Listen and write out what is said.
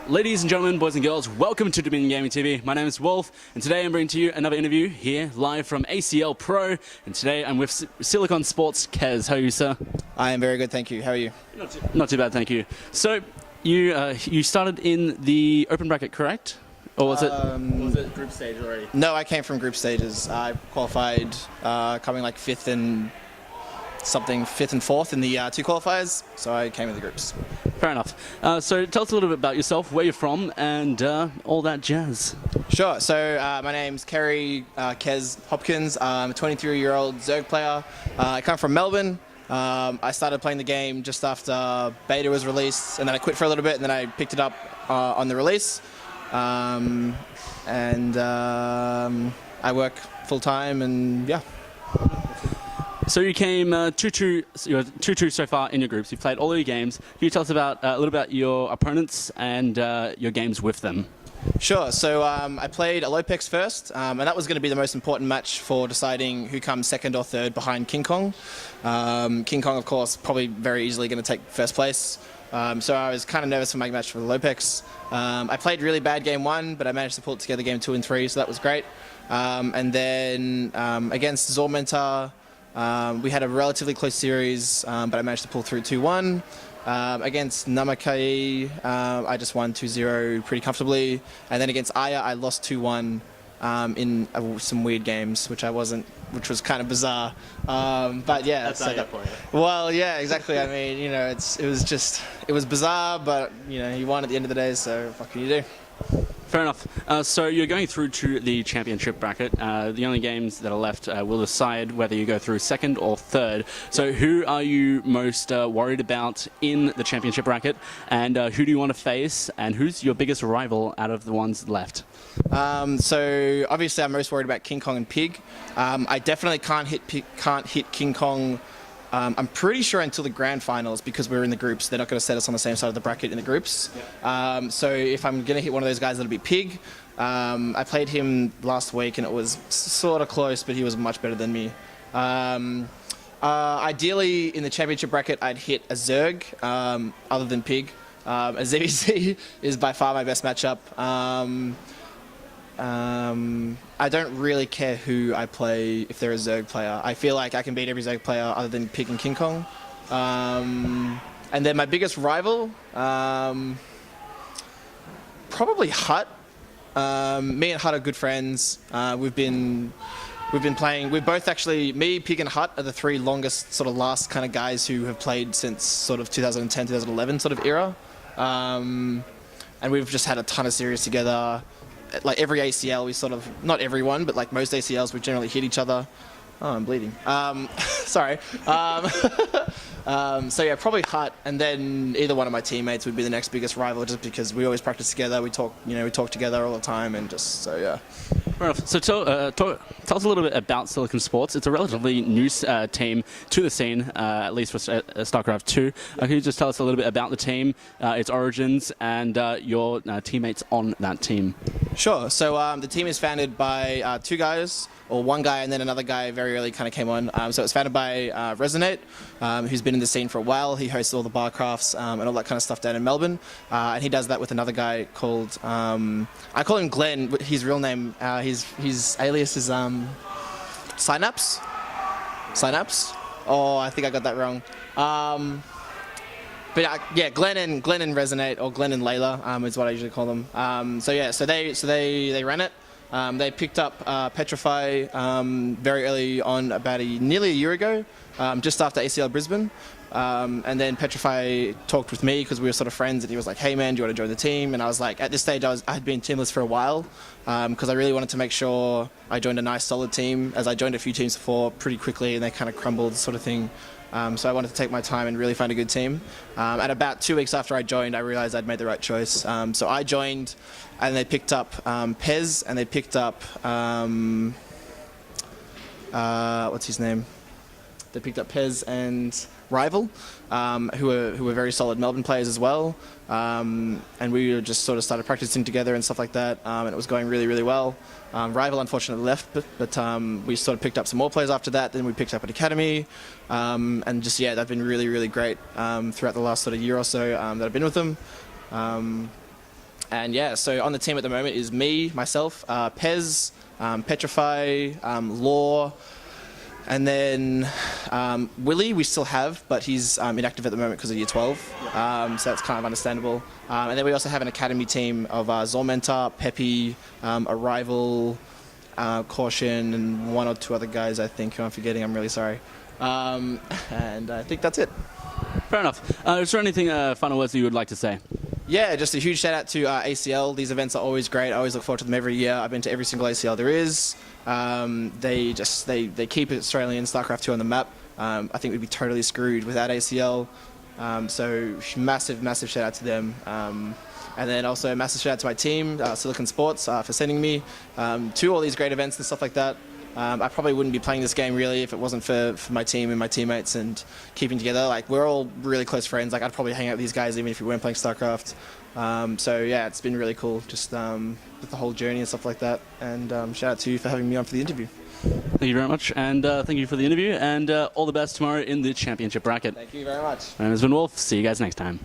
Ladies and gentlemen, boys and girls, welcome to Dominion Gaming TV. My name is Wolf, and today I'm bringing to you another interview here live from ACL Pro. And today I'm with Silicon Sports Kez. How are you, sir? I am very good, thank you. How are you? Not too bad, thank you. So you started in the open bracket, correct? Or was it group stage already? No, I came from group stages. I qualified coming like fifth and fourth in the two qualifiers, so I came in the groups. Fair enough. So tell us a little bit about yourself, where you're from, and all that jazz. Sure. So my name's Kerry Kez Hopkins. I'm a 23-year-old Zerg player. I come from Melbourne. I started playing the game just after beta was released, and then I quit for a little bit, and then I picked it up on the release. I work full-time, and yeah. So you came 2-2, you're 2-2 so far in your groups. You've played all of your games. Can you tell us about a little about your opponents and your games with them? Sure. So I played Alopex first, and that was going to be the most important match for deciding who comes second or third behind King Kong. King Kong, of course, probably very easily going to take first place. So I was kind of nervous for my match for Alopex. I played really bad game one, but I managed to pull it together game 2 and 3, so that was great. And then against Zormentor, we had a relatively close series, but I managed to pull through 2-1. Against Namakai, I just won 2-0 pretty comfortably. And then against Aya, I lost 2-1 in some weird games, which which was kind of bizarre. But yeah. That's Aya for you. Well, yeah, exactly. I mean, you know, it was bizarre, but you know, you won at the end of the day, so what can you do? Fair enough. So you're going through to the championship bracket. The only games that are left will decide whether you go through second or third. So who are you most worried about in the championship bracket, and who do you want to face, and who's your biggest rival out of the ones left? So obviously I'm most worried about King Kong and Pig. I definitely can't hit King Kong. I'm pretty sure until the grand finals, because we're in the groups, they're not going to set us on the same side of the bracket in the groups. Yeah. So if I'm going to hit one of those guys, it'll be Pig. I played him last week and it was sort of close, but he was much better than me. Ideally, in the championship bracket, I'd hit a Zerg, other than Pig. A ZVZ is by far my best matchup. I don't really care who I play if they're a Zerg player. I feel like I can beat every Zerg player other than Pig and King Kong. And then my biggest rival, probably Hut. Me and Hut are good friends. We've been playing. We're both actually, me, Pig and Hut are the three longest sort of last kind of guys who have played since sort of 2010, 2011 sort of era. And we've just had a ton of series together. Like every ACL, we sort of, not everyone, but like most ACLs, we generally hit each other. Oh, I'm bleeding. Sorry. So yeah, probably Hut, and then either one of my teammates would be the next biggest rival, just because we always practice together. We talk together all the time, and just so yeah. Fair enough. So tell us a little bit about Silicon Sports. It's a relatively new team to the scene, at least for StarCraft 2. Can you just tell us a little bit about the team, its origins, and your teammates on that team? Sure. So the team is founded by two guys, or one guy and then another guy very early kind of came on. So it was founded by Resonate, who's been in the scene for a while. He hosts all the bar crafts and all that kind of stuff down in Melbourne. And he does that with another guy called, I call him Glenn, his real name, his alias is Synapse? Synapse? Oh, I think I got that wrong. But yeah, Glenn and Resonate, or Glenn and Layla is what I usually call them. So they ran it. They picked up Petrify very early on, about nearly a year ago, just after ACL Brisbane. And then Petrify talked with me because we were sort of friends, and he was like, "Hey man, do you want to join the team?" And I was like, at this stage, I had been teamless for a while because I really wanted to make sure I joined a nice, solid team, as I joined a few teams before pretty quickly, and they kind of crumbled, sort of thing. So I wanted to take my time and really find a good team. And about 2 weeks after I joined, I realized I'd made the right choice. So I joined, and they picked up Pez, and they picked up what's his name? They picked up Pez and Rival, who were very solid Melbourne players as well. And we just sort of started practicing together and stuff like that, and it was going really, really well. Rival unfortunately left, but we sort of picked up some more players after that. Then we picked up an academy, and just, yeah, they've been really, really great throughout the last sort of year or so that I've been with them. And yeah, so on the team at the moment is me, myself, Pez, Petrify, Law, and then Willie we still have, but he's inactive at the moment because of year 12, so that's kind of understandable. And then we also have an academy team of Zormentar, Pepe, Arrival, Caution, and one or two other guys I think who I'm forgetting. I'm really sorry. And I think that's it. Fair enough. Is there anything final words that you would like to say? Yeah, just a huge shout out to ACL. These events are always great. I always look forward to them every year. I've been to every single ACL there is. They keep Australian StarCraft 2 on the map. I think we'd be totally screwed without ACL. So massive shout out to them. And then also a massive shout out to my team, Silicon Sports, for sending me to all these great events and stuff like that. I probably wouldn't be playing this game really if it wasn't for my team and my teammates and keeping together. Like, we're all really close friends. Like, I'd probably hang out with these guys even if we weren't playing StarCraft. So yeah, it's been really cool just with the whole journey and stuff like that. And shout out to you for having me on for the interview. Thank you very much, and thank you for the interview, and all the best tomorrow in the championship bracket. Thank you very much. My name has been Wolf. See you guys next time.